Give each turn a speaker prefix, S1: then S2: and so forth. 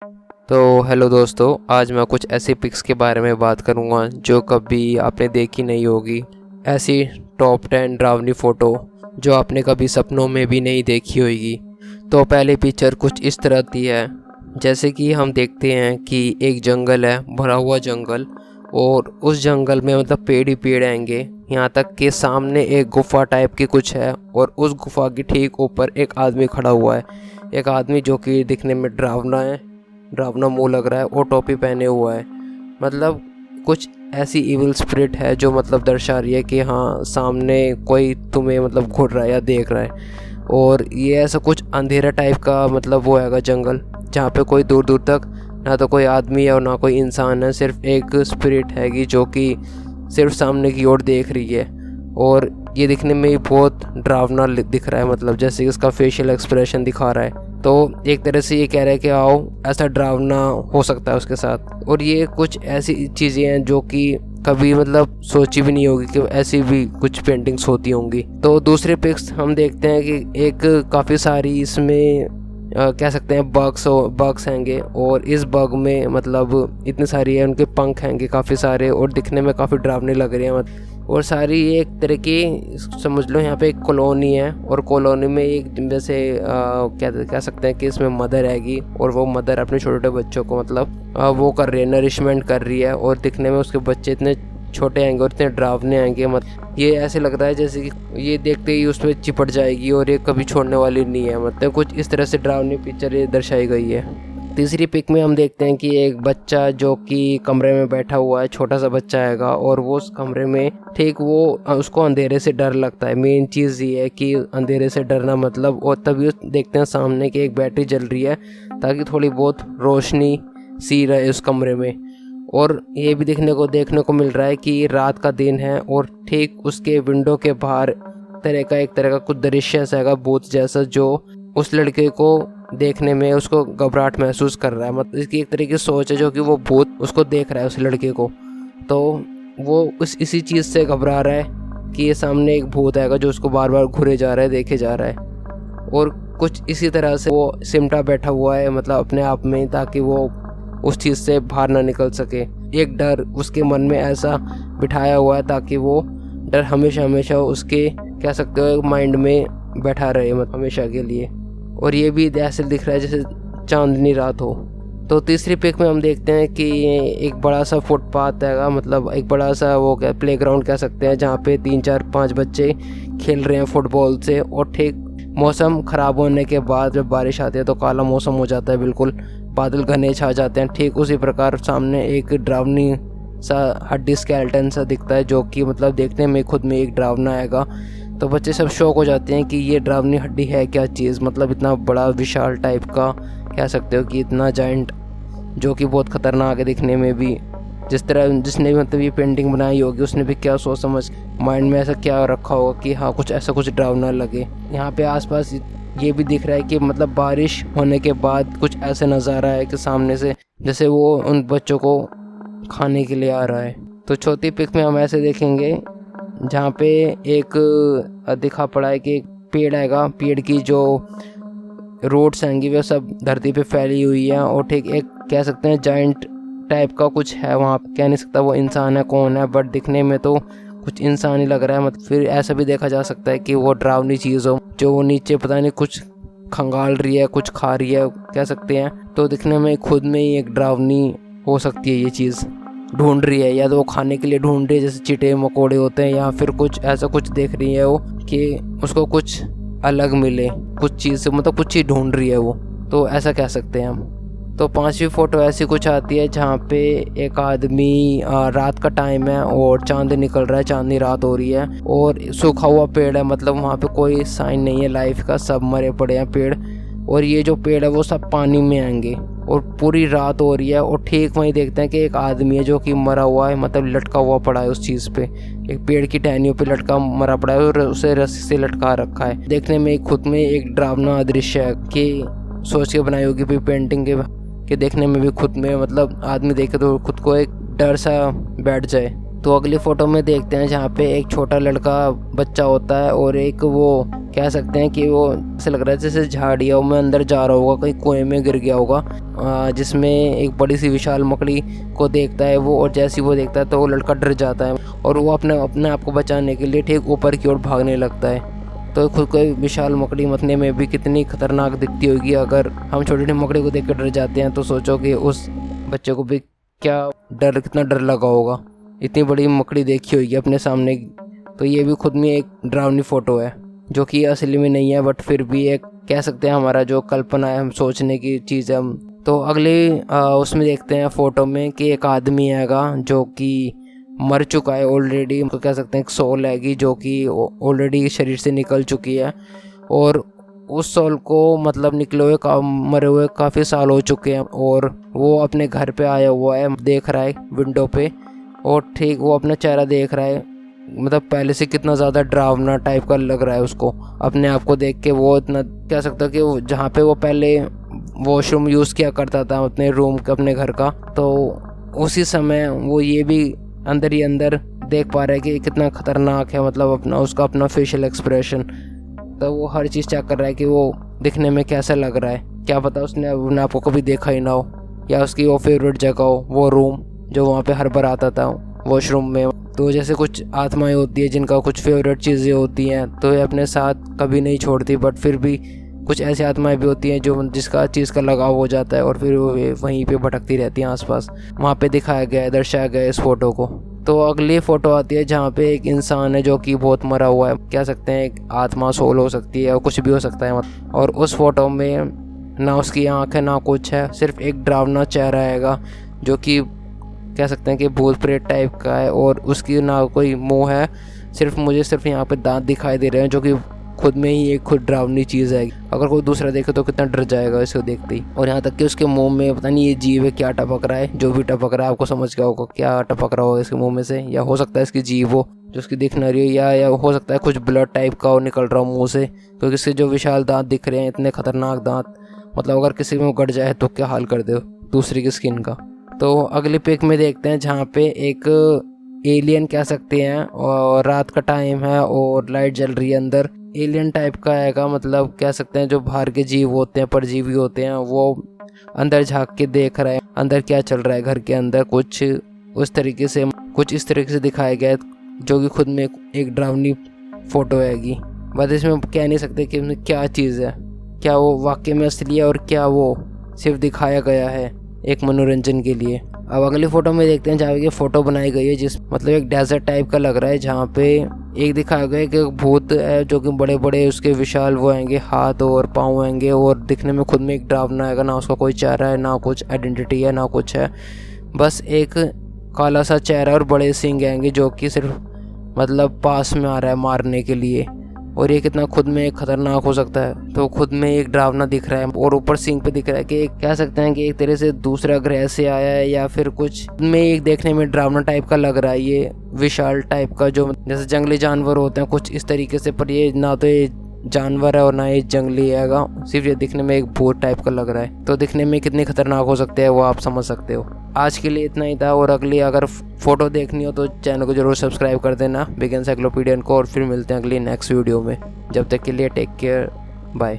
S1: तो हेलो दोस्तों, आज मैं कुछ ऐसी पिक्स के बारे में बात करूंगा जो कभी आपने देखी नहीं होगी। ऐसी टॉप 10 डरावनी फ़ोटो जो आपने कभी सपनों में भी नहीं देखी होगी। तो पहली पिक्चर कुछ इस तरह की है, जैसे कि हम देखते हैं कि एक जंगल है, भरा हुआ जंगल, और उस जंगल में मतलब पेड़ ही पेड़ आएंगे, यहाँ तक कि सामने एक गुफा टाइप की कुछ है और उस गुफा के ठीक ऊपर एक आदमी खड़ा हुआ है। एक आदमी जो कि दिखने में डरावना मुंह लग रहा है और टोपी पहने हुआ है। मतलब कुछ ऐसी इविल स्पिरिट है जो मतलब दर्शा रही है कि हाँ, सामने कोई तुम्हें मतलब घूर रहा है या देख रहा है। और ये ऐसा कुछ अंधेरा टाइप का मतलब वो हैगा जंगल, जहाँ पे कोई दूर दूर तक ना तो कोई आदमी है और ना कोई इंसान है, सिर्फ एक स्पिरिट हैगी जो कि सिर्फ सामने की ओर देख रही है। और ये दिखने में बहुत डरावना दिख रहा है, मतलब जैसे कि इसका फेशियल एक्सप्रेशन दिखा रहा है। तो एक तरह से ये कह रहा है कि आओ, ऐसा डरावना हो सकता है उसके साथ। और ये कुछ ऐसी चीज़ें हैं जो कि कभी मतलब सोची भी नहीं होगी कि ऐसी भी कुछ पेंटिंग्स होती होंगी। तो दूसरे पिक्स हम देखते हैं कि एक काफ़ी सारी इसमें कह सकते हैं बग्स हैंगे, और इस बग में मतलब इतनी सारी है, उनके पंख हैंगे काफ़ी सारे और दिखने में काफ़ी डरावने लग रहे हैं। और सारी एक तरह की समझ लो यहाँ पे एक कॉलोनी है, और कॉलोनी में एक जैसे क्या कह सकते हैं कि इसमें मदर हैगी, और वो मदर अपने छोटे छोटे बच्चों को मतलब वो कर रही है, नरिशमेंट कर रही है। और दिखने में उसके बच्चे इतने छोटे आएंगे और इतने डरावने आएंगे, मतलब ये ऐसे लगता है जैसे कि ये देखते ही उसमें चिपट जाएगी और ये कभी छोड़ने वाली नहीं है। मतलब कुछ इस तरह से डरावनी पिक्चर ये दर्शाई गई है। तीसरी पिक में हम देखते हैं कि एक बच्चा जो कि कमरे में बैठा हुआ है, छोटा सा बच्चा आएगा, और वो उस कमरे में ठीक वो उसको अंधेरे से डर लगता है। मेन चीज़ ये है कि अंधेरे से डरना मतलब, और तभी देखते हैं सामने की एक बैटरी जल रही है ताकि थोड़ी बहुत रोशनी सी रहे उस कमरे में। और ये भी देखने को मिल रहा है कि रात का दिन है, और ठीक उसके विंडो के बाहर एक तरह का कुछ दृश्य ऐसा है, भूत जैसा, जो उस लड़के को देखने में उसको घबराहट महसूस कर रहा है। मतलब इसकी एक तरह की सोच है जो कि वो भूत उसको देख रहा है, उस लड़के को। तो वो इसी चीज़ से घबरा रहा है कि ये सामने एक भूत आएगा जो उसको बार बार घूरे जा रहा है, देखे जा रहा है। और कुछ इसी तरह से वो सिमटा बैठा हुआ है, मतलब अपने आप में, ताकि वो उस चीज़ से बाहर ना निकल सके। एक डर उसके मन में ऐसा बिठाया हुआ है ताकि वो डर हमेशा हमेशा उसके कह सकते हो माइंड में बैठा रहे, मतलब हमेशा के लिए। और ये भी ऐसे दिख रहा है जैसे चांदनी रात हो। तो तीसरी पिक में हम देखते हैं कि एक बड़ा सा फुटपाथ है, मतलब एक बड़ा सा वो क्या प्लेग्राउंड कह सकते हैं, जहाँ पे 3 4 5 बच्चे खेल रहे हैं फुटबॉल से। और ठीक मौसम ख़राब होने के बाद जब बारिश आती है तो काला मौसम हो जाता है, बिल्कुल बादल घने छा जाते हैं। ठीक उसी प्रकार सामने एक डरावनी सा हड्डी स्केलेटन सा दिखता है, जो कि मतलब देखने में खुद में एक डरावना आएगा। तो बच्चे सब शौक हो जाते हैं कि ये डरावनी हड्डी है क्या चीज़, मतलब इतना बड़ा विशाल टाइप का कह सकते हो कि इतना जाइंट, जो कि बहुत ख़तरनाक है दिखने में भी। जिसने भी मतलब ये पेंटिंग बनाई होगी उसने भी क्या सोच समझ माइंड में ऐसा क्या रखा होगा कि हाँ, कुछ ऐसा कुछ डरावना लगे। यहाँ पे आसपास ये भी दिख रहा है कि मतलब बारिश होने के बाद कुछ ऐसा नज़ारा है कि सामने से जैसे वो उन बच्चों को खाने के लिए आ रहा है। तो चौथी पिक में हम ऐसे देखेंगे जहाँ पे एक दिखा पड़ा है कि एक पेड़ आएगा, पेड़ की जो रूट्स आएंगी वे सब धरती पे फैली हुई है। और ठीक एक कह सकते हैं जाइंट टाइप का कुछ है वहाँ, कह नहीं सकता वो इंसान है कौन है, बट दिखने में तो कुछ इंसान ही लग रहा है। मतलब फिर ऐसा भी देखा जा सकता है कि वो डरावनी चीज़ हो जो वो नीचे पता नहीं कुछ खंगाल रही है, कुछ खा रही है कह सकते हैं। तो दिखने में खुद में ही एक डरावनी हो सकती है ये चीज़, ढूंढ रही है, या तो वो खाने के लिए ढूंढ रही है जैसे चीटे मकोड़े होते हैं, या फिर कुछ ऐसा कुछ देख रही है वो कि उसको कुछ अलग मिले कुछ चीज़ से, मतलब कुछ चीज़ ढूंढ रही है वो। तो ऐसा कह सकते हैं हम। तो पांचवी फ़ोटो ऐसी कुछ आती है जहाँ पे एक आदमी, रात का टाइम है और चांद निकल रहा है, चांदनी रात हो रही है, और सूखा हुआ पेड़ है, मतलब वहाँ पे कोई साइन नहीं है लाइफ का, सब मरे पड़े हैं पेड़। और ये जो पेड़ है वो सब पानी में आएंगे, और पूरी रात हो रही है। और ठीक वहीं देखते हैं कि एक आदमी है जो कि मरा हुआ है, मतलब लटका हुआ पड़ा है उस चीज़ पे, एक पेड़ की टहनियों पे लटका मरा पड़ा है और उसे रस्सी से लटका रखा है। देखने में खुद में एक डरावना दृश्य है कि सोच के बनाई होगी पेंटिंग के देखने में भी खुद में मतलब आदमी देखे तो खुद को एक डर सा बैठ जाए। तो अगली फ़ोटो में देखते हैं जहाँ पे एक छोटा लड़का बच्चा होता है और एक वो कह सकते हैं कि वो ऐसा लग रहा है जैसे झाड़ियों में अंदर जा रहा होगा, कहीं कुएं में गिर गया होगा, जिसमें एक बड़ी सी विशाल मकड़ी को देखता है वो, और जैसे ही वो देखता है तो वो लड़का डर जाता है और वो अपने आप को बचाने के लिए ठीक ऊपर की ओर भागने लगता है। तो खुद को विशाल मकड़ी मतने में भी कितनी खतरनाक दिखती होगी। अगर हम छोटी छोटी मकड़ी को देख कर डर जाते हैं तो सोचो कि उस बच्चे को भी कितना डर लगा होगा, इतनी बड़ी मकड़ी देखी होगी अपने सामने। तो ये भी खुद में एक डरावनी फ़ोटो है जो कि असली में नहीं है, बट फिर भी एक कह सकते हैं हमारा जो कल्पना है, हम सोचने की चीज़ है हम। तो अगले उसमें देखते हैं फ़ोटो में कि एक आदमी हैगा जो कि मर चुका है ऑलरेडी, हमको कह सकते हैं एक सोल हैगी जो कि ऑलरेडी शरीर से निकल चुकी है, और उस सोल को मतलब निकले हुए मरे हुए काफ़ी साल हो चुके हैं, और वो अपने घर पे आया हुआ है, देख रहा है विंडो पे, और ठीक वो अपना चेहरा देख रहा है। मतलब पहले से कितना ज़्यादा डरावना टाइप का लग रहा है उसको अपने आप को देख के। वो इतना कह सकता है कि वो जहाँ पे वो पहले वॉशरूम यूज़ किया करता था अपने रूम का, अपने घर का, तो उसी समय वो ये भी अंदर ही अंदर देख पा रहा है कि कितना खतरनाक है, मतलब उसका अपना फेशियल एक्सप्रेशन। तो वो हर चीज़ चेक कर रहा है कि वो दिखने में कैसा लग रहा है। क्या पता उसने अपने आप को कभी देखा ही ना हो, या उसकी वो फेवरेट जगह हो वो रूम जो वहाँ पे हर बार आता था वॉशरूम में। तो जैसे कुछ आत्माएं होती है जिनका कुछ फेवरेट चीज़ें होती हैं तो ये अपने साथ कभी नहीं छोड़ती, बट फिर भी कुछ ऐसी आत्माएं भी होती हैं जो जिसका चीज़ का लगाव हो जाता है और फिर वो वहीं पे भटकती रहती हैं आसपास। वहाँ पे दिखाया गया है, दर्शाया गया है इस फ़ोटो को। तो अगली फ़ोटो आती है जहाँ पे एक इंसान है जो कि बहुत मरा हुआ है, कह सकते हैं एक आत्मा सोल हो सकती है और कुछ भी हो सकता है। और उस फोटो में ना उसकी आँख है ना कुछ है, सिर्फ एक डरावना चेहरा आएगा जो कि कह सकते हैं कि भूत प्रेत टाइप का है, और उसकी ना कोई मुंह है, मुझे सिर्फ यहाँ पे दांत दिखाई दे रहे हैं जो कि खुद में ही एक खुद डरावनी चीज़ है। अगर कोई दूसरा देखे तो कितना डर जाएगा इसको देखते ही। और यहाँ तक कि उसके मुंह में पता नहीं ये जीव है क्या टपक रहा है, जो भी टपक रहा है आपको समझ गया होगा क्या टपक रहा होगा इसके मुंह में से, या हो सकता है इसकी जीव हो जो उसकी दिख ना रही हो, या हो सकता है कुछ ब्लड टाइप का हो निकल रहा हो मुँह से, क्योंकि इसके जो विशाल दाँत दिख रहे हैं, इतने खतरनाक दाँत, मतलब अगर किसी में गड़ जाए तो क्या हाल कर दे दूसरी की स्किन का। तो अगली पिक में देखते हैं जहाँ पे एक एलियन कह सकते हैं, और रात का टाइम है और लाइट जल रही है अंदर। एलियन टाइप का आएगा, मतलब कह सकते हैं जो बाहर के जीव होते हैं, परजीवी होते हैं, वो अंदर झांक के देख रहे हैं अंदर क्या चल रहा है घर के अंदर। कुछ इस तरीके से दिखाया गया है जो कि खुद में एक डरावनी फ़ोटो हैगी। बस इसमें कह नहीं सकते कि उसमें क्या चीज़ है, क्या वो वाकई में असली है और क्या वो सिर्फ दिखाया गया है एक मनोरंजन के लिए। अब अगली फ़ोटो में देखते हैं जहाँ पे फ़ोटो बनाई गई है जिस मतलब एक डेजर्ट टाइप का लग रहा है, जहाँ पे एक दिखाया गया है कि एक भूत है जो कि बड़े बड़े उसके विशाल वो आएंगे हाथ और पाँव आएंगे, और दिखने में खुद में एक डरावना आएगा। ना उसका कोई चेहरा है, ना कुछ आइडेंटिटी है, ना कुछ है, बस एक काला सा चेहरा और बड़े सींग आएंगे जो कि सिर्फ मतलब पास में आ रहा है मारने के लिए। और ये कितना खुद में एक खतरनाक हो सकता है, तो खुद में एक डरावना दिख रहा है, और ऊपर सींग पे दिख रहा है कि कह सकते हैं कि एक तरह से दूसरा ग्रह से आया है, या फिर कुछ में एक देखने में डरावना टाइप का लग रहा है, ये विशाल टाइप का, जो जैसे जंगली जानवर होते हैं कुछ इस तरीके से, पर ये ना तो ये जानवर है और ना ये जंगली हैगा, सिर्फ ये दिखने में एक भूत टाइप का लग रहा है। तो दिखने में कितनी खतरनाक हो सकते हैं वो आप समझ सकते हो। आज के लिए इतना ही था, और अगली अगर फ़ोटो देखनी हो तो चैनल को जरूर सब्सक्राइब कर देना बिग एनसाइक्लोपीडियन को, और फिर मिलते हैं अगली नेक्स्ट वीडियो में। जब तक के लिए टेक केयर, बाय।